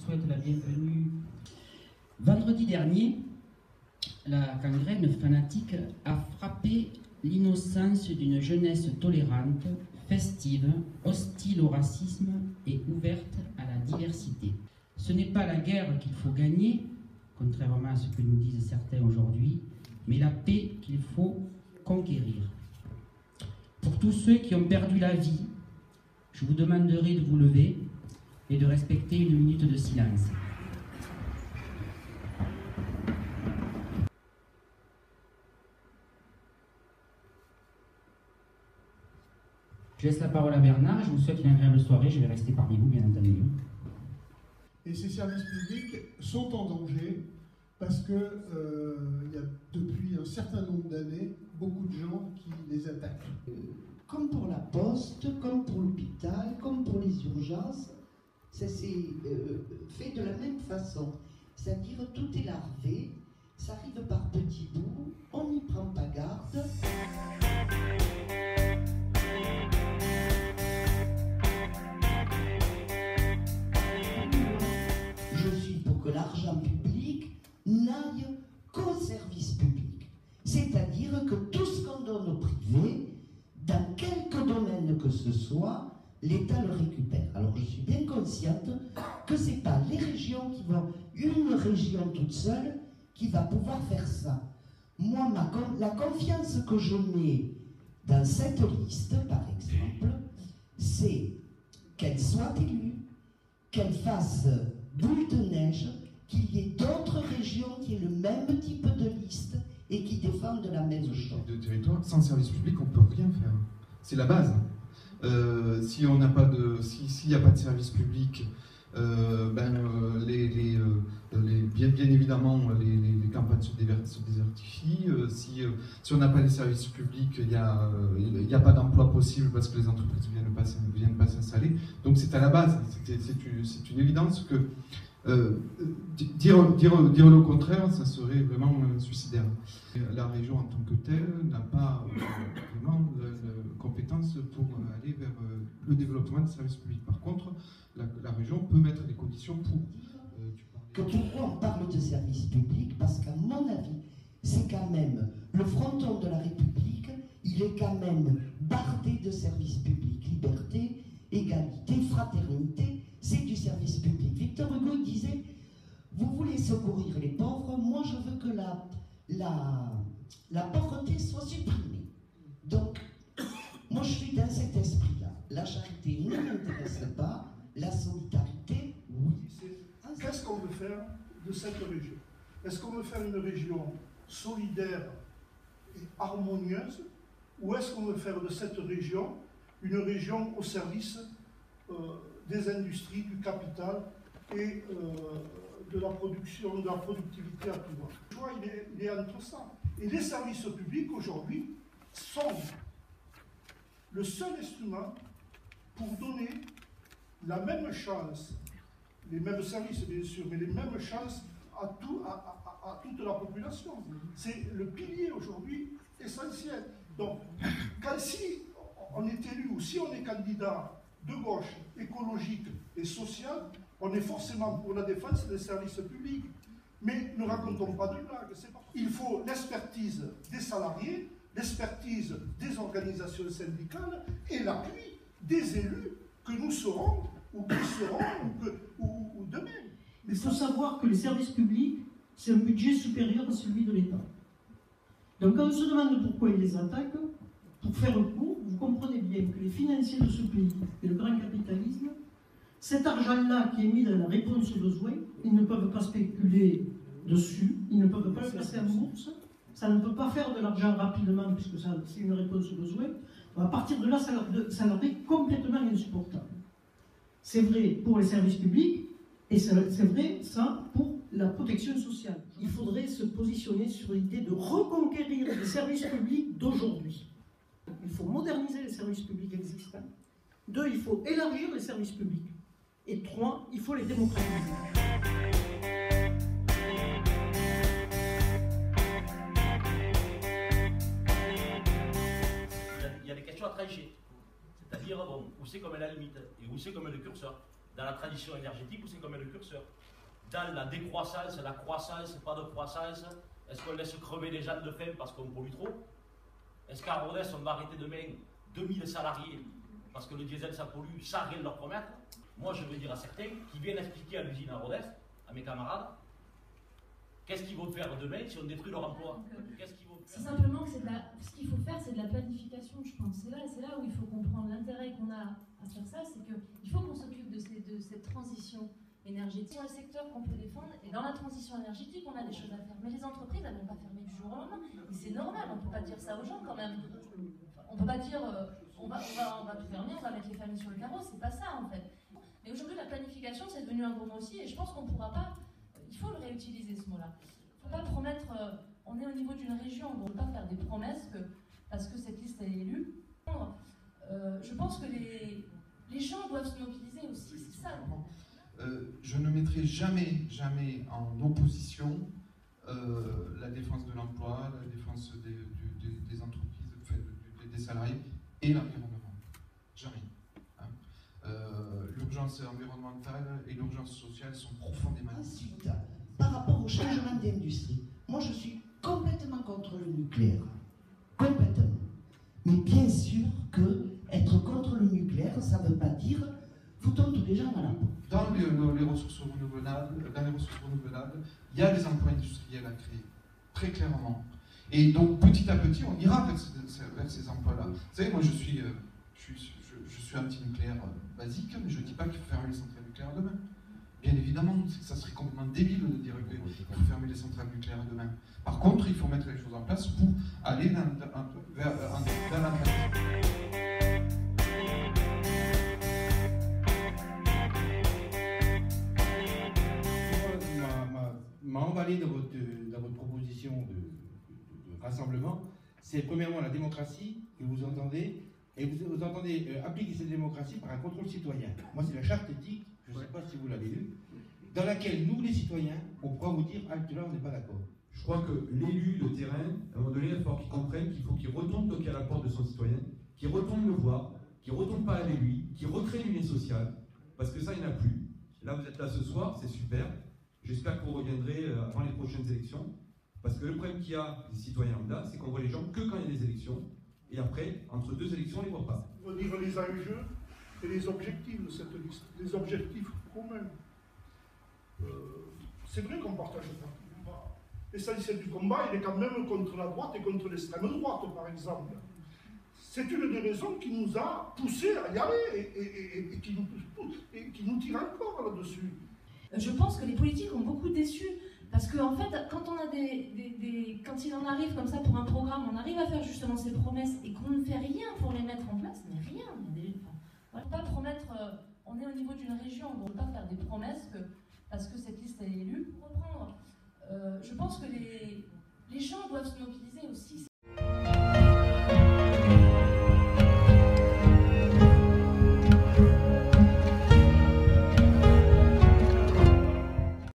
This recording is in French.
souhaite la bienvenue. Vendredi dernier, la gangrène fanatique a frappé l'innocence d'une jeunesse tolérante, festive, hostile au racisme et ouverte à la diversité. Ce n'est pas la guerre qu'il faut gagner, contrairement à ce que nous disent certains aujourd'hui, mais la paix qu'il faut conquérir. Pour tous ceux qui ont perdu la vie, je vous demanderai de vous lever et de respecter une minute de silence. Je laisse la parole à Bernard, je vous souhaite une agréable soirée, je vais rester parmi vous bien entendu. Et ces services publics sont en danger parce qu'il y a depuis un certain nombre d'années beaucoup de gens qui les attaquent. Comme pour la poste, comme pour l'hôpital, comme pour les urgences, ça s'est fait de la même façon. C'est-à-dire tout est larvé, ça arrive par petits bouts, on n'y prend pas garde. Je suis pour que l'argent public n'aille qu'au service public. C'est-à-dire que tout ce qu'on donne au privé, dans quelque domaine que ce soit, l'État le récupère. Alors je suis bien consciente que ce n'est pas les régions qui vont, une région toute seule, qui va pouvoir faire ça. Moi, la confiance que je mets dans cette liste, par exemple, c'est qu'elle soit élue, qu'elle fasse boule de neige, qu'il y ait d'autres régions qui aient le même type de liste et qui défendent la même chose. De territoire, sans service public, on ne peut rien faire. C'est la base. Si on n'a pas de, s'il n'y a pas de service public, bien évidemment les campagnes se désertifient. Si on n'a pas les services publics, il n'y a pas d'emploi possible parce que les entreprises ne viennent pas s'installer. Donc c'est à la base. C'est une évidence que dire le contraire, ça serait vraiment suicidaire. La région en tant que telle n'a pas vraiment la compétence pour aller vers le développement des services publics. Par contre, la région peut mettre les conditions pour. Pourquoi on parle de services publics? Parce qu'à mon avis, c'est quand même le fronton de la République, il est quand même bardé de services publics. Liberté, égalité, fraternité, c'est du service public. Victor Hugo disait, vous voulez secourir les pauvres, moi je veux que la pauvreté soit supprimée. Donc, moi je suis dans cet esprit-là. La charité ne m'intéresse pas, la solidarité, oui. Qu'est-ce qu'on veut faire de cette région? Est-ce qu'on veut faire une région solidaire et harmonieuse, ou est-ce qu'on veut faire de cette région une région au service des industries, du capital et de la production, de la productivité à tout va? Le choix, il est entre ça. Et les services publics aujourd'hui sont le seul instrument pour donner la même chance, les mêmes services bien sûr, mais les mêmes chances à toute la population. C'est le pilier aujourd'hui essentiel. Donc, si on est élu ou si on est candidat de gauche, écologique et social, on est forcément pour la défense des services publics. Mais ne racontons pas de blagues. Il faut l'expertise des salariés, l'expertise des organisations syndicales et l'appui des élus que nous serons ou qui seront ou demain. Il faut savoir que les services publics, c'est un budget supérieur à celui de l'État. Donc quand on se demande pourquoi ils les attaquent, pour faire court, vous comprenez bien que les financiers de ce pays et le grand capitalisme, cet argent-là qui est mis dans la réponse aux besoins, ils ne peuvent pas spéculer dessus, ils ne peuvent pas le placer en bourse, ça ne peut pas faire de l'argent rapidement puisque c'est une réponse aux besoins. À partir de là, ça leur est complètement insupportable. C'est vrai pour les services publics et c'est vrai ça pour la protection sociale. Il faudrait se positionner sur l'idée de reconquérir les services publics d'aujourd'hui. Il faut moderniser les services publics existants. 2, il faut élargir les services publics. Et 3, il faut les démocratiser. Il y a des questions à trancher. C'est-à-dire, bon, où c'est comme la limite et où c'est comme le curseur. dans la transition énergétique, où c'est qu'on met le curseur. Dans la décroissance, la croissance, pas de croissance, est-ce qu'on laisse crever les gens de faim parce qu'on pollue trop? Est-ce qu'à Rodez, on va arrêter demain 2000 salariés parce que le diesel ça pollue, sans rien leur promettre? Moi, je veux dire à certains qui viennent expliquer à l'usine à Rodez, à mes camarades, qu'est-ce qu'ils vont faire demain si on détruit leur emploi? C'est simplement que ce qu'il faut faire, c'est de la planification, je pense. C'est là où il faut comprendre l'intérêt qu'on a à faire ça, c'est qu'il faut qu'on s'occupe de cette transition énergétique. C'est un secteur qu'on peut défendre, et dans la transition énergétique, on a des choses à faire. Mais les entreprises, elles ne vont pas fermer du jour au lendemain. Et c'est normal, on ne peut pas dire ça aux gens quand même. On ne peut pas dire on va tout fermer, on va mettre les familles sur le carreau, c'est pas ça en fait. Mais aujourd'hui, la planification, c'est devenu un gros mot aussi, et je pense qu'on ne pourra pas. Il faut le réutiliser ce mot-là. Il ne faut pas promettre. On est au niveau d'une région, on ne peut pas faire des promesses parce que cette liste est élue. Je pense que les gens doivent se mobiliser aussi, c'est ça. Je ne mettrai jamais en opposition la défense de l'emploi, la défense des entreprises, des salariés et l'environnement. Jamais. L'urgence environnementale et l'urgence sociale sont profondément liées. Ensuite, par rapport au changement d'industrie, moi je suis complètement contre le nucléaire. Complètement. Mais bien sûr que être contre le nucléaire, ça ne veut pas dire foutons tous les gens à la peau. Dans les ressources renouvelables, il y a des emplois industriels à créer, très clairement. Et donc petit à petit, on ira vers ces emplois-là. Vous savez, moi je suis anti-nucléaire basique, mais je ne dis pas qu'il faut fermer les centrales nucléaires demain. Bien évidemment, ça serait complètement débile de dire qu'il faut fermer les centrales nucléaires demain. Par contre, il faut mettre les choses en place pour aller vers la m'a emballé dans votre proposition de rassemblement, c'est premièrement la démocratie que vous entendez, et vous entendez appliquer cette démocratie par un contrôle citoyen. Moi, c'est la charte éthique, je ne sais pas si vous l'avez lue, dans laquelle nous, les citoyens, on pourra vous dire « Ah, là, on n'est pas d'accord ». Je crois que l'élu de terrain, à un moment donné, il va falloir qu'il comprenne qu'il faut qu'il retourne toquer à la porte de son citoyen, qu'il retourne le voir, qu'il retourne parler avec lui, qu'il recrée du lien social, parce que ça, il n'y en a plus. Là, vous êtes là ce soir, c'est super. J'espère que vous reviendrez avant les prochaines élections, parce que le problème qu'il y a des citoyens là, c'est qu'on voit les gens que quand il y a des élections, et après, entre deux élections, on ne les voit pas. Il faut dire les enjeux et les objectifs de cette liste, les objectifs communs. C'est vrai qu'on partage le parti du combat. L'essentiel du combat, il est quand même contre la droite et contre l'extrême droite, par exemple. C'est une des raisons qui nous a poussés à y aller et qui nous tire encore là-dessus. Je pense que les politiques ont beaucoup déçu. Parce qu'en fait, quand on a quand il en arrive comme ça pour un programme, on arrive à faire justement ces promesses et qu'on ne fait rien pour les mettre en place, mais rien. On ne peut pas promettre, on est au niveau d'une région, on ne peut pas faire des promesses parce que cette liste est élue. Pour reprendre, je pense que les gens doivent se mobiliser aussi.